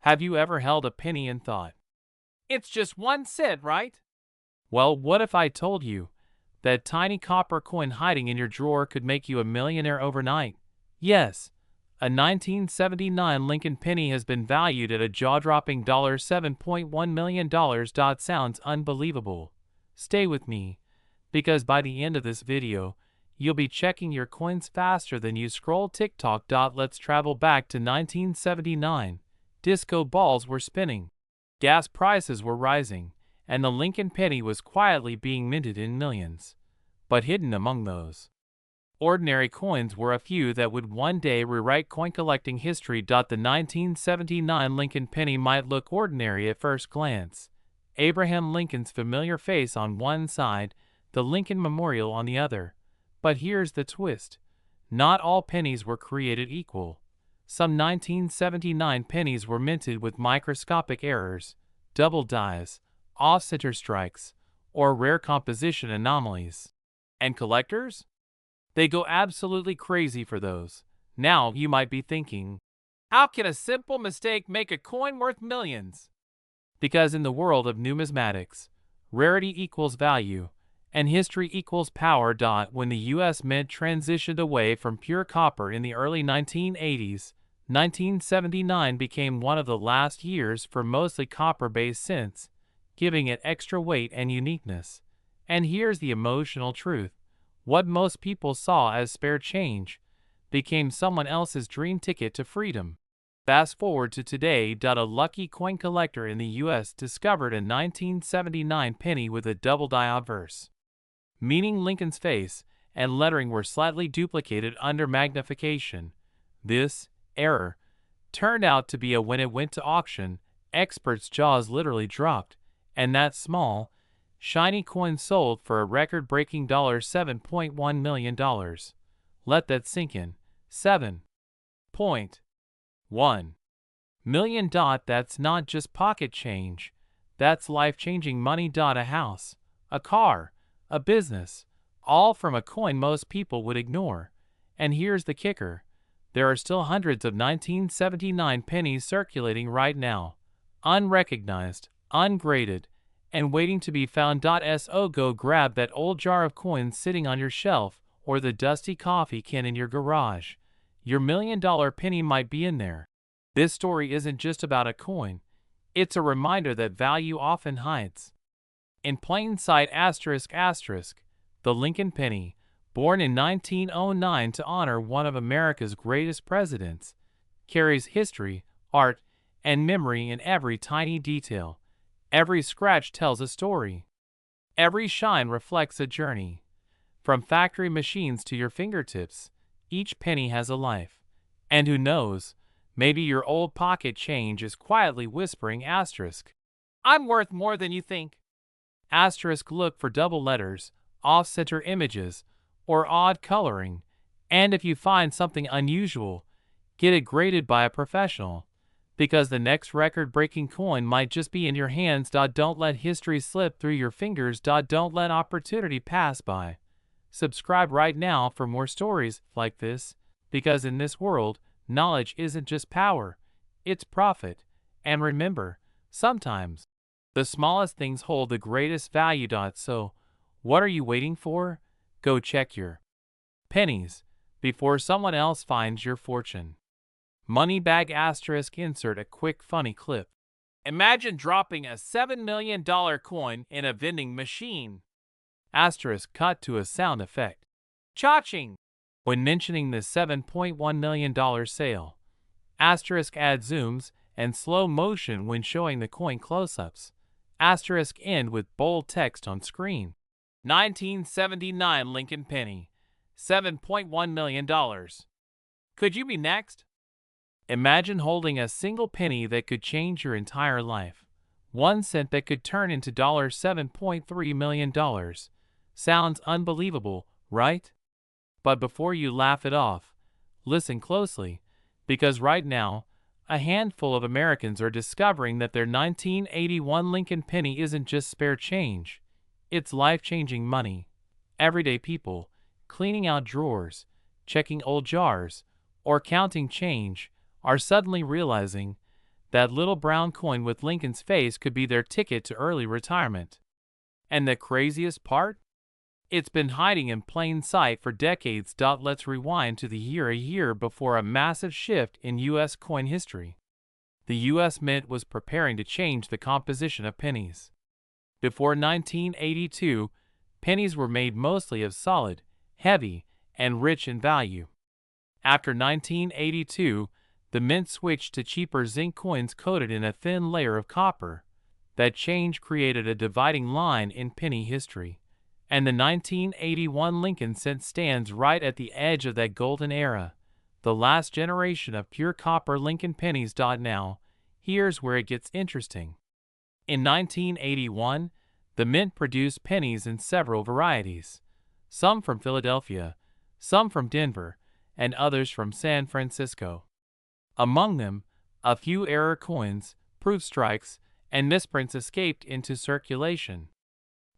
Have you ever held a penny and thought, it's just 1 cent, right? Well, what if I told you that tiny copper coin hiding in your drawer could make you a millionaire overnight? Yes, a 1979 Lincoln penny has been valued at a jaw-dropping $7.1 million. Sounds unbelievable. Stay with me, because by the end of this video, you'll be checking your coins faster than you scroll TikTok. Let's travel back to 1979. Disco balls were spinning, gas prices were rising, and the Lincoln penny was quietly being minted in millions. But hidden among those ordinary coins were a few that would one day rewrite coin collecting history. The 1979 Lincoln penny might look ordinary at first glance. Abraham Lincoln's familiar face on one side, the Lincoln Memorial on the other. But here's the twist. Not all pennies were created equal. Some 1979 pennies were minted with microscopic errors, double dies, off-center strikes, or rare composition anomalies. And collectors? They go absolutely crazy for those. Now you might be thinking, how can a simple mistake make a coin worth millions? Because in the world of numismatics, rarity equals value, and history equals power. When the U.S. Mint transitioned away from pure copper in the early 1980s, 1979 became one of the last years for mostly copper-based cents, giving it extra weight and uniqueness. And here's the emotional truth. What most people saw as spare change became someone else's dream ticket to freedom. Fast forward to today. A lucky coin collector in the U.S. discovered a 1979 penny with a double die obverse, meaning Lincoln's face and lettering were slightly duplicated under magnification. This error turned out to be a when it went to auction, experts' jaws literally dropped, and that small, shiny coin sold for a record-breaking $7.1 million. Let that sink in. $7.1 million. That's not just pocket change. That's life-changing money. A house, a car, a business, all from a coin most people would ignore. And here's the kicker. There are still hundreds of 1979 pennies circulating right now, unrecognized, ungraded, and waiting to be found. So go grab that old jar of coins sitting on your shelf or the dusty coffee can in your garage. Your $1 million penny might be in there. This story isn't just about a coin. It's a reminder that value often hides in plain sight. The Lincoln penny, born in 1909 to honor one of America's greatest presidents, carries history, art, and memory in every tiny detail. Every scratch tells a story. Every shine reflects a journey. From factory machines to your fingertips, each penny has a life. And who knows, maybe your old pocket change is quietly whispering I'm worth more than you think. Look for double letters, off-center images, or odd coloring. And if you find something unusual, get it graded by a professional, because the next record-breaking coin might just be in your hands. Don't let history slip through your fingers. Don't let opportunity pass by. Subscribe right now for more stories like this, because in this world, knowledge isn't just power, it's profit. And remember, sometimes the smallest things hold the greatest value. So, what are you waiting for? Go check your pennies before someone else finds your fortune. Moneybag *, insert a quick funny clip. Imagine dropping a $7 million coin in a vending machine. Cut to a sound effect. Cha-ching! When mentioning the $7.1 million sale. Add zooms and slow motion when showing the coin close-ups. End with bold text on screen. 1979 Lincoln penny, $7.1 million. Could you be next? Imagine holding a single penny that could change your entire life. 1 cent that could turn into $7.3 million. Sounds unbelievable, right? But before you laugh it off, listen closely, because right now, a handful of Americans are discovering that their 1981 Lincoln penny isn't just spare change. It's life-changing money. Everyday people, cleaning out drawers, checking old jars, or counting change, are suddenly realizing That little brown coin with Lincoln's face could be their ticket to early retirement. And the craziest part? It's been hiding in plain sight for decades. Let's rewind to a year before a massive shift in U.S. coin history. The U.S. Mint was preparing to change the composition of pennies. Before 1982, pennies were made mostly of solid, heavy, and rich in value. After 1982, the mint switched to cheaper zinc coins coated in a thin layer of copper. That change created a dividing line in penny history, and the 1981 Lincoln cent stands right at the edge of that golden era, the last generation of pure copper Lincoln pennies. Now, here's where it gets interesting. In 1981, the mint produced pennies in several varieties, some from Philadelphia, some from Denver, and others from San Francisco. Among them, a few error coins, proof strikes, and misprints escaped into circulation.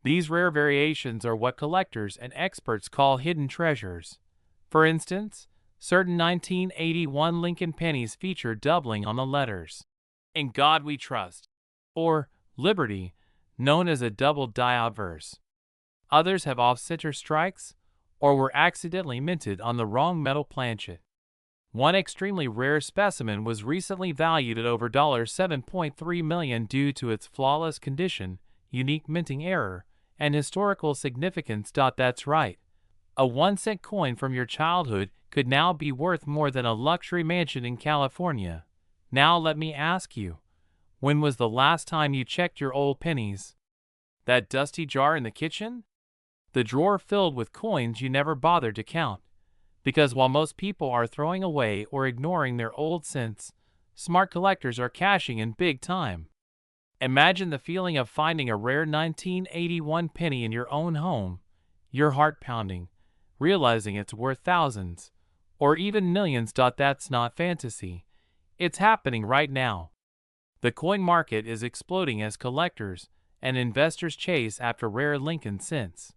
These rare variations are what collectors and experts call hidden treasures. For instance, certain 1981 Lincoln pennies feature doubling on the letters, "In God We Trust," or "Liberty," known as a double die obverse. Others have off-center strikes, or were accidentally minted on the wrong metal planchet. One extremely rare specimen was recently valued at over $7.3 million due to its flawless condition, unique minting error, and historical significance. That's right. A 1-cent coin from your childhood could now be worth more than a luxury mansion in California. Now let me ask you, when was the last time you checked your old pennies? That dusty jar in the kitchen? The drawer filled with coins you never bothered to count? Because while most people are throwing away or ignoring their old cents, smart collectors are cashing in big time. Imagine the feeling of finding a rare 1981 penny in your own home, your heart pounding, realizing it's worth thousands, or even millions. That's not fantasy. It's happening right now. The coin market is exploding as collectors and investors chase after rare Lincoln cents.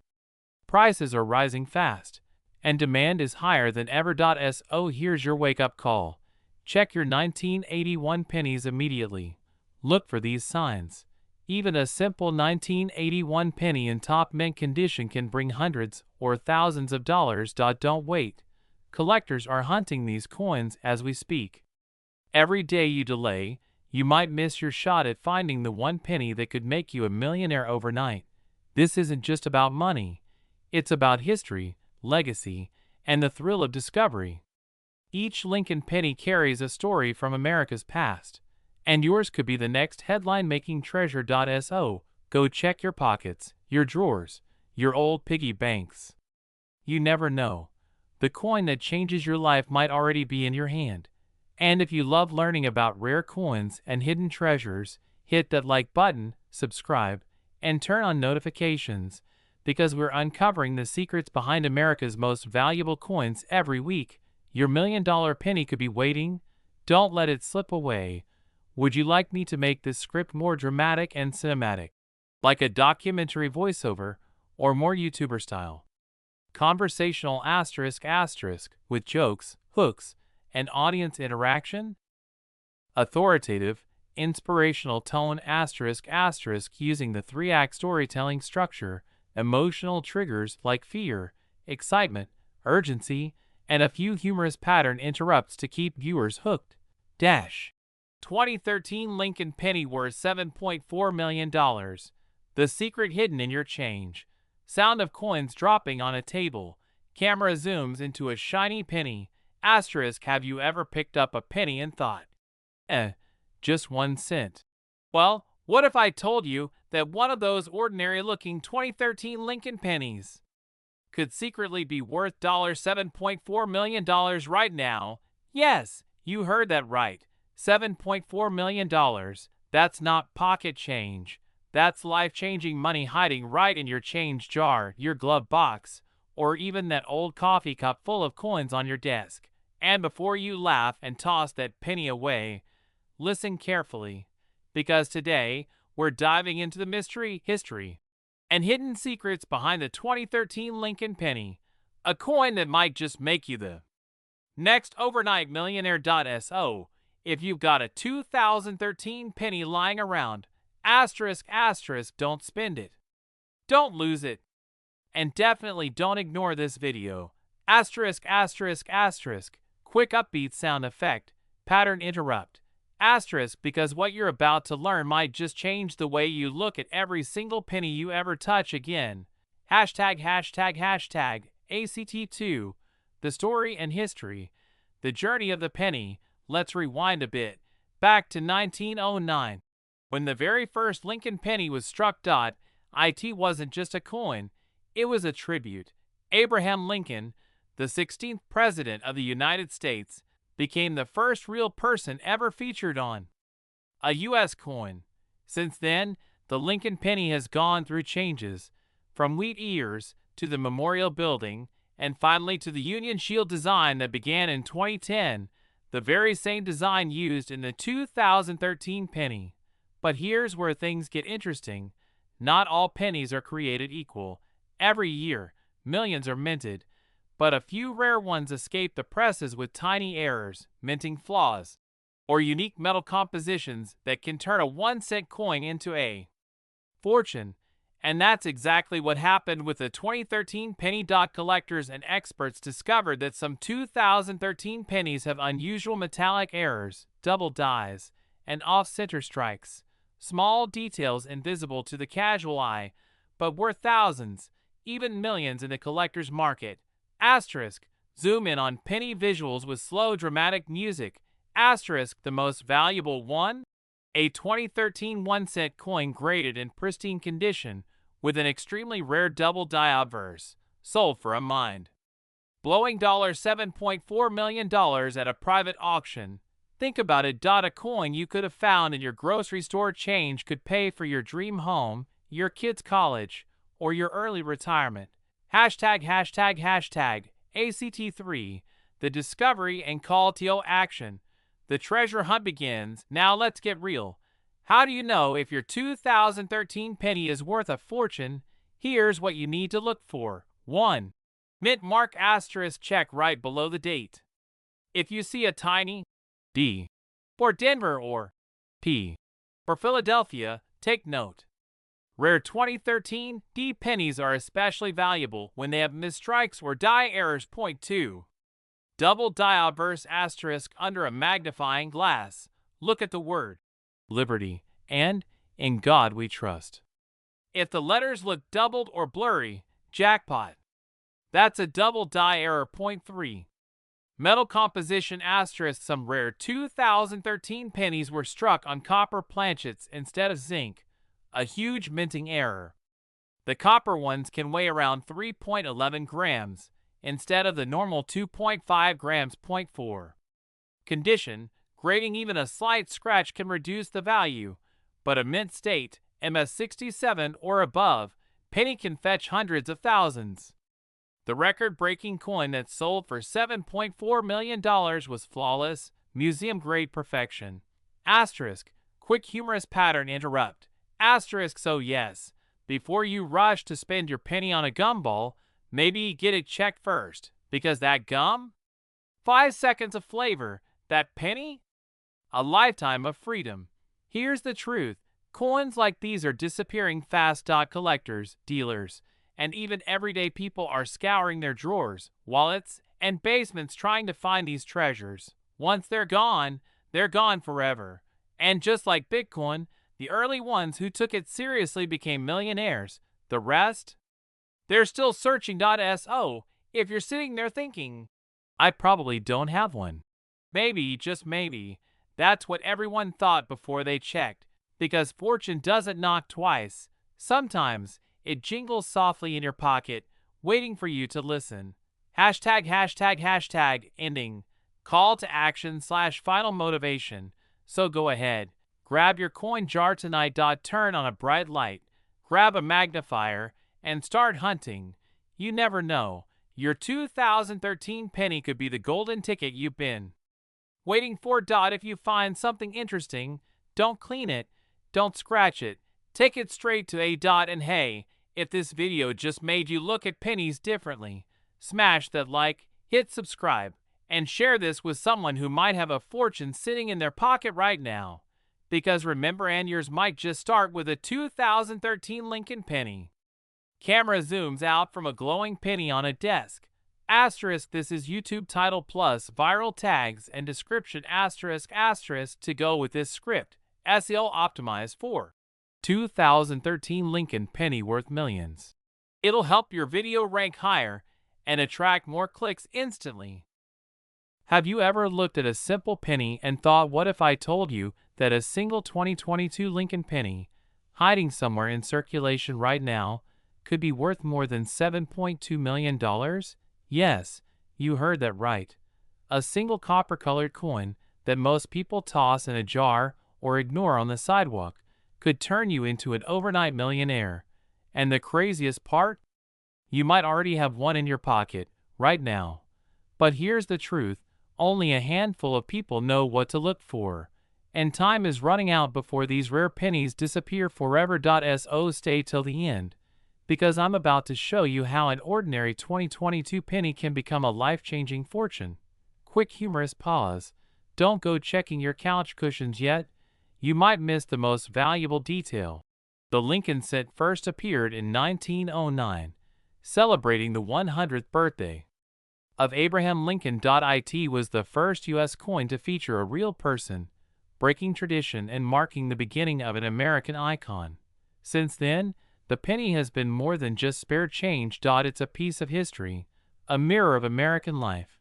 Prices are rising fast, and demand is higher than ever. So here's your wake-up call. Check your 1981 pennies immediately. Look for these signs. Even a simple 1981 penny in top mint condition can bring hundreds or thousands of dollars. Don't wait. Collectors are hunting these coins as we speak. Every day you delay, you might miss your shot at finding the one penny that could make you a millionaire overnight. This isn't just about money. It's about history, legacy, and the thrill of discovery. Each Lincoln penny carries a story from America's past, and yours could be the next headline-making treasure. So go check your pockets, your drawers, your old piggy banks. You never know. The coin that changes your life might already be in your hand. And if you love learning about rare coins and hidden treasures, hit that like button, subscribe, and turn on notifications, because we're uncovering the secrets behind America's most valuable coins every week. Your $1 million penny could be waiting. Don't let it slip away. Would you like me to make this script more dramatic and cinematic, like a documentary voiceover, or more YouTuber style? Conversational *** with jokes, hooks, and audience interaction? Authoritative, inspirational tone ** using the 3-act storytelling structure, emotional triggers like fear, excitement, urgency, and a few humorous pattern interrupts to keep viewers hooked. 2013 Lincoln penny worth $7.4 million. The secret hidden in your change. Sound of coins dropping on a table. Camera zooms into a shiny penny. **, have you ever picked up a penny and thought, just 1 cent? Well, what if I told you that one of those ordinary-looking 2013 Lincoln pennies could secretly be worth $7.4 million right now? Yes, you heard that right. $7.4 million. That's not pocket change. That's life-changing money hiding right in your change jar, your glove box, or even that old coffee cup full of coins on your desk. And before you laugh and toss that penny away, listen carefully, because today we're diving into the mystery, history, and hidden secrets behind the 2013 Lincoln penny, a coin that might just make you the next overnight millionaire. So, If you've got a 2013 penny lying around, asterisk asterisk, don't spend it. Don't lose it. And definitely don't ignore this video. Asterisk asterisk asterisk. Quick upbeat sound effect. Pattern interrupt. Asterisk, because what you're about to learn might just change the way you look at every single penny you ever touch again. Hashtag hashtag hashtag ACT2. The story and history. The journey of the penny. Let's rewind a bit. Back to 1909. When the very first Lincoln penny was struck. It wasn't just a coin, it was a tribute. Abraham Lincoln, the 16th President of the United States, became the first real person ever featured on a U.S. coin. Since then, the Lincoln penny has gone through changes, from wheat ears to the Memorial Building, and finally to the Union Shield design that began in 2010, the very same design used in the 2013 penny. But here's where things get interesting. Not all pennies are created equal. Every year, millions are minted, but a few rare ones escape the presses with tiny errors, minting flaws, or unique metal compositions that can turn a 1-cent coin into a fortune. And that's exactly what happened with the 2013 penny. Collectors and experts discovered that some 2013 pennies have unusual metallic errors, double dies, and off-center strikes. Small details invisible to the casual eye, but worth thousands, even millions in the collector's market. Asterisk, zoom in on penny visuals with slow dramatic music. Asterisk, the most valuable one? A 2013 1-cent coin graded in pristine condition with an extremely rare double die obverse, sold for a mind-blowing $7.4 million at a private auction. Think about it. A coin you could have found in your grocery store change could pay for your dream home, your kid's college, or your early retirement. Hashtag hashtag hashtag ACT3. The discovery and call to action. The treasure hunt begins. Now let's get real. How do you know if your 2013 penny is worth a fortune? Here's what you need to look for. 1. Mint mark asterisk check right below the date. If you see a tiny D for Denver or P for Philadelphia, take note. Rare 2013 D pennies are especially valuable when they have misstrikes or die errors. Point 2. Double die obverse asterisk under a magnifying glass. Look at the word Liberty and In God We Trust. If the letters look doubled or blurry, jackpot. That's a double die error. Point 3. Metal composition asterisk. Some rare 2013 pennies were struck on copper planchets instead of zinc. A huge minting error. The copper ones can weigh around 3.11 grams instead of the normal 2.5 grams. Point 4. Condition. Grading. Even a slight scratch can reduce the value, but a mint state, MS67 or above, penny can fetch hundreds of thousands. The record-breaking coin that sold for $7.4 million was flawless, museum-grade perfection. Asterisk. Quick humorous pattern interrupt. Asterisk. So yes, before you rush to spend your penny on a gumball, maybe get it checked first, because that gum? 5 seconds of flavor. That penny? A lifetime of freedom. Here's the truth. Coins like these are disappearing fast. Collectors, dealers, and even everyday people are scouring their drawers, wallets, and basements trying to find these treasures. Once they're gone forever. And just like Bitcoin, the early ones who took it seriously became millionaires. The rest? They're still searching. So, if you're sitting there thinking, I probably don't have one. Maybe, just maybe, that's what everyone thought before they checked, because fortune doesn't knock twice. Sometimes, it jingles softly in your pocket, waiting for you to listen. Hashtag hashtag hashtag ending. Call to action / final motivation. So go ahead. Grab your coin jar tonight. Turn on a bright light. Grab a magnifier and start hunting. You never know. Your 2013 penny could be the golden ticket you've been waiting for. If you find something interesting, don't clean it, don't scratch it. Take it straight to a. And hey, if this video just made you look at pennies differently, smash that like, hit subscribe, And share this with someone who might have a fortune sitting in their pocket right now. Because remember, and yours might just start with a 2013 Lincoln Penny. Camera zooms out from a glowing penny on a desk. Asterisk, this is YouTube title plus viral tags and description asterisk asterisk to go with this script. SEO optimized for 2013 Lincoln Penny worth millions. It'll help your video rank higher and attract more clicks instantly. Have you ever looked at a simple penny and thought, what if I told you that a single 2022 Lincoln Penny, hiding somewhere in circulation right now, could be worth more than $7.2 million? Yes, you heard that right. A single copper-colored coin that most people toss in a jar or ignore on the sidewalk could turn you into an overnight millionaire. And the craziest part? You might already have one in your pocket right now. But here's the truth. Only a handful of people know what to look for, and time is running out before these rare pennies disappear forever. So stay till the end, because I'm about to show you how an ordinary 2022 penny can become a life-changing fortune. Quick humorous pause. Don't go checking your couch cushions yet. You might miss the most valuable detail. The Lincoln cent first appeared in 1909, celebrating the 100th birthday of Abraham Lincoln. It was the first U.S. coin to feature a real person, breaking tradition and marking the beginning of an American icon. Since then, the penny has been more than just spare change. It's a piece of history, a mirror of American life.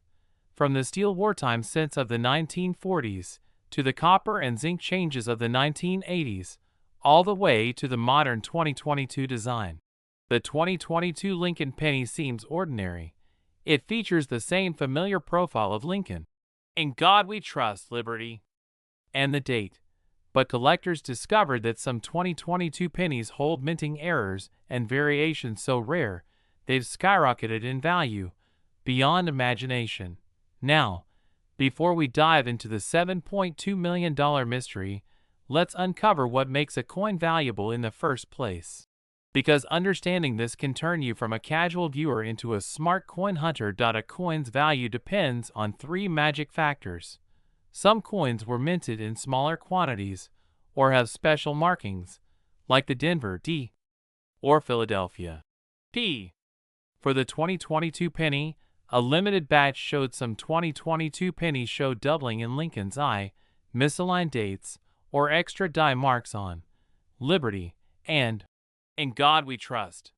From the steel wartime cents of the 1940s, to the copper and zinc changes of the 1980s, all the way to the modern 2022 design. The 2022 Lincoln penny seems ordinary. It features the same familiar profile of Lincoln. "In God we trust, liberty," and the date. But collectors discovered that some 2022 pennies hold minting errors and variations so rare, they've skyrocketed in value, beyond imagination. Now, before we dive into the $7.2 million mystery, let's uncover what makes a coin valuable in the first place. Because understanding this can turn you from a casual viewer into a smart coin hunter. A coin's value depends on three magic factors. Some coins were minted in smaller quantities or have special markings, like the Denver D or Philadelphia P. For the 2022 penny, a limited batch showed some 2022 pennies showed doubling in Lincoln's eye, misaligned dates, or extra die marks on liberty and "In God we trust."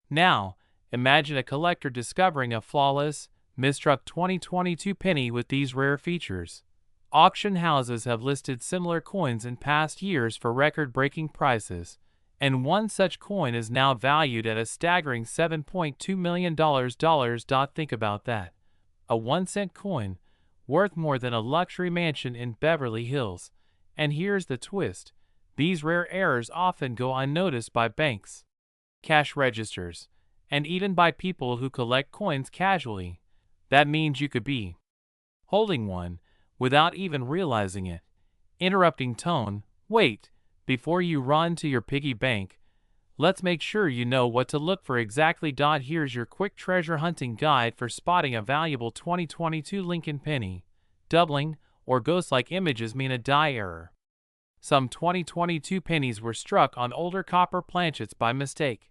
Now, imagine a collector discovering a flawless, misstruck 2022 penny with these rare features. Auction houses have listed similar coins in past years for record-breaking prices, and one such coin is now valued at a staggering $7.2 million. Think about that. A 1-cent coin, worth more than a luxury mansion in Beverly Hills. And here's the twist. These rare errors often go unnoticed by banks, cash registers, and even by people who collect coins casually. That means you could be holding one without even realizing it. Interrupting tone. Wait, before you run to your piggy bank, let's make sure you know what to look for exactly. Here's your quick treasure hunting guide for spotting a valuable 2022 Lincoln penny. Doubling or ghost-like images mean a die error. Some 2022 pennies were struck on older copper planchets by mistake.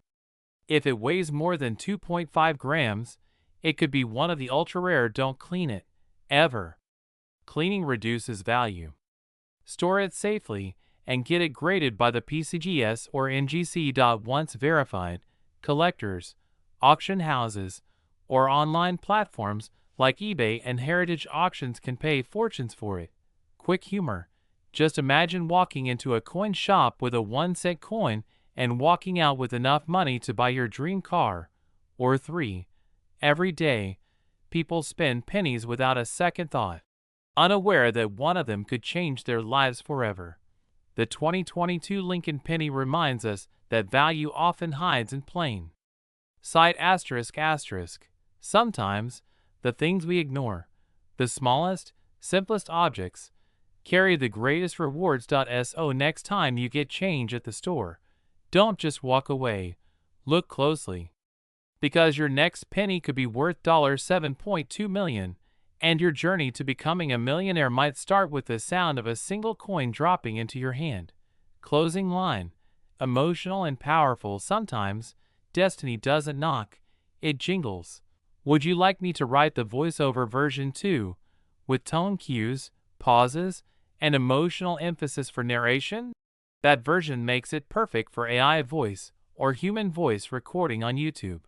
If it weighs more than 2.5 grams, it could be one of the ultra-rare. Don't clean it, ever. Cleaning reduces value. Store it safely and get it graded by the PCGS or NGC. Once verified, collectors, auction houses, or online platforms like eBay and Heritage Auctions can pay fortunes for it. Quick humor. Just imagine walking into a coin shop with a 1-cent coin and walking out with enough money to buy your dream car, or 3. Every day, people spend pennies without a second thought, unaware that one of them could change their lives forever. The 2022 Lincoln penny reminds us that value often hides in plain sight. Sometimes, the things we ignore, the smallest, simplest objects, carry the greatest rewards. So next time you get change at the store, don't just walk away, look closely. Because your next penny could be worth $7.2 million, And your journey to becoming a millionaire might start with the sound of a single coin dropping into your hand. Closing line. Emotional and powerful. Sometimes destiny doesn't knock, it jingles. Would you like me to write the voiceover version too, with tone cues, pauses, and emotional emphasis for narration? That version makes it perfect for AI voice or human voice recording on YouTube.